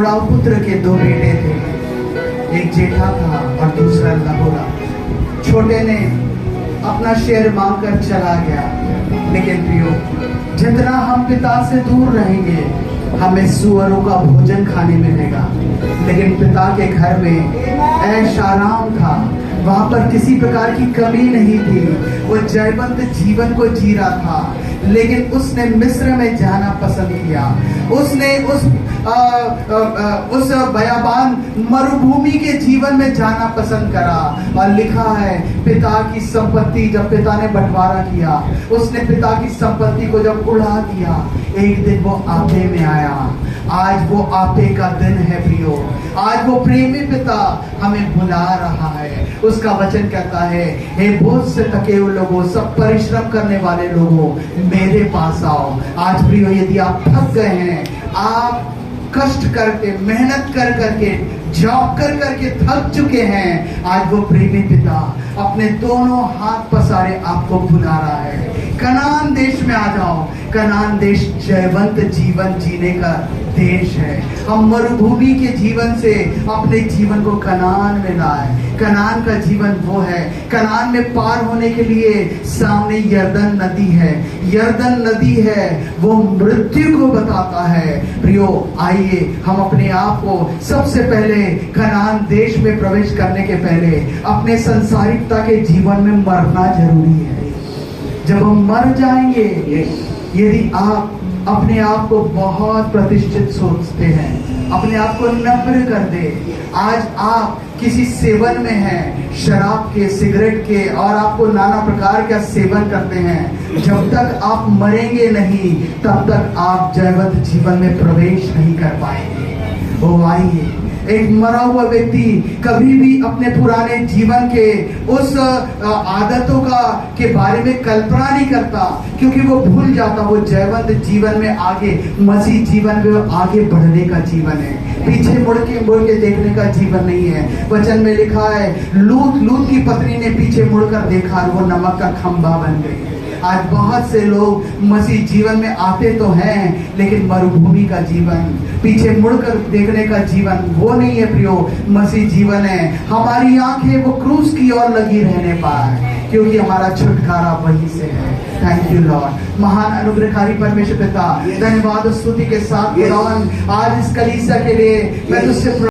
जुड़ाव पुत्र के दो बेटे थे, एक जेठा था और दूसरा लहुरा। छोटे ने अपना शेर मांगकर चला गया, लेकिन प्रियो, जितना हम पिता से दूर रहेंगे हमें सुअरों का भोजन खाने मिलेगा। लेकिन पिता के घर में ऐश आराम था, वहां पर किसी प्रकार की कमी नहीं थी। वो जयवंत जीवन को जी रहा था, लेकिन उसने मिस्र में जाना पसंद किया। उसने उस बयाबान मरुभूमि के जीवन में जाना पसंद करा। और लिखा है, पिता की संपत्ति जब पिता ने बंटवारा किया, उसने पिता की संपत्ति को जब उड़ा दिया, एक दिन वो आपे में आया। आज वो आपे का दिन है प्रियो, आज वो प्रेमी पिता हमें बुला रहा है। उसका वचन कहता है, हे बोझ से थके हुए लोगों, सब परिश्रम करने वाले लोगों, मेरे पास आओ। आज प्रियो, यदि आप थक गए हैं, आप कष्ट करके मेहनत कर करके जॉब कर करके थक चुके हैं, आज वो प्रेमी पिता अपने दोनों हाथ पसारे आपको बुला रहा है। कनान देश में आ जाओ। कनान देश जयवंत जीवन जीने का देश है। हम मरुभूमि के जीवन से अपने जीवन को कनान में लाए। कनान का जीवन वो है, कनान में पार होने के लिए सामने यरदन नदी है। यरदन नदी है, वो मृत्यु को बताता है। प्रियो, आइए हम अपने आप को सबसे पहले कनान देश में प्रवेश करने के पहले अपने संसारिकता के जीवन में मरना जरूरी है। जब हम मर जाएंगे, यदि आप अपने आप को बहुत प्रतिष्ठित सोचते हैं, अपने आप को नम्र कर दे। आज आप किसी सेवन में हैं, शराब के, सिगरेट के, और आपको नाना प्रकार का सेवन करते हैं, जब तक आप मरेंगे नहीं तब तक आप जयवंत जीवन में प्रवेश नहीं कर पाएंगे। ओ आइए, एक मरा हुआ व्यक्ति कभी भी अपने पुराने जीवन के उस आदतों के बारे में कल्पना नहीं करता, क्योंकि वो भूल जाता। वो जयवंत जीवन में आगे, मसीह जीवन में आगे बढ़ने का जीवन है, पीछे मुड़ के देखने का जीवन नहीं है। वचन में लिखा है, लूत की पत्नी ने पीछे मुड़कर देखा और वो नमक का खंभा बन गई। आज बहुत से लोग मसीह जीवन में आते तो हैं, लेकिन मरुभूमि का जीवन, पीछे मुड़कर देखने का जीवन वो नहीं है प्रियो। मसीह जीवन है, हमारी आंखें वो क्रूस की ओर लगी रहने पाए, क्योंकि हमारा छुटकारा वहीं से है। Thank you Lord. महान अनुग्रहकारी परमेश्वर पिता, धन्यवाद और स्तुति के साथ आज इस कलीसिया के लिए मैं तुझसे